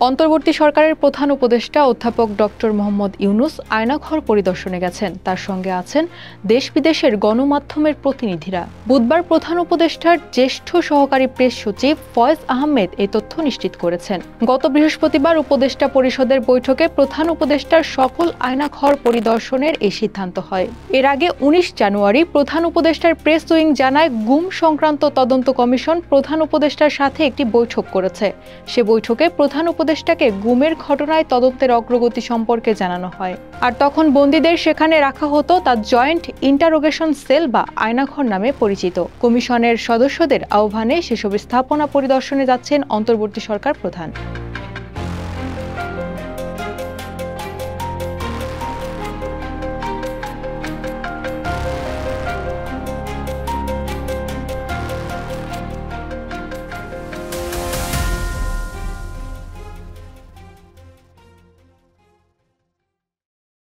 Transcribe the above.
অন্তর্বর্তী সরকারের প্রধান উপদেষ্টা অধ্যাপক ডক্টর মোহাম্মদ ইউনুস আয়নাঘর পরিদর্শনে গেছেন। তার সঙ্গে আছেন দেশ বিদেশের গণমাধ্যমের প্রতিনিধিরা। বুধবার প্রধান উপদেষ্টার জ্যেষ্ঠ সহকারী প্রেস সচিব ফয়েজ আহমেদ এই তথ্য নিশ্চিত করেছেন। গত বৃহস্পতিবার উপদেষ্টা পরিষদের বৈঠকে প্রধান উপদেষ্টার সকল আয়নাঘর পরিদর্শনের এই সিদ্ধান্ত হয়। এর আগে ১৯ জানুয়ারি প্রধান উপদেষ্টার প্রেস উইং জানায়, গুম সংক্রান্ত তদন্ত কমিশন প্রধান উপদেষ্টার সাথে একটি বৈঠক করেছে। সে বৈঠকে প্রধান উপদেষ্টাকে গুমের ঘটনায় তদন্তের অগ্রগতি সম্পর্কে জানানো হয়। আর তখন বন্দীদের সেখানে রাখা হতো তা জয়েন্ট ইন্টারোগেশন সেল বা আয়নাঘর নামে পরিচিত। কমিশনের সদস্যদের আহ্বানে সেসব স্থাপনা পরিদর্শনে যাচ্ছেন অন্তর্বর্তী সরকার প্রধান।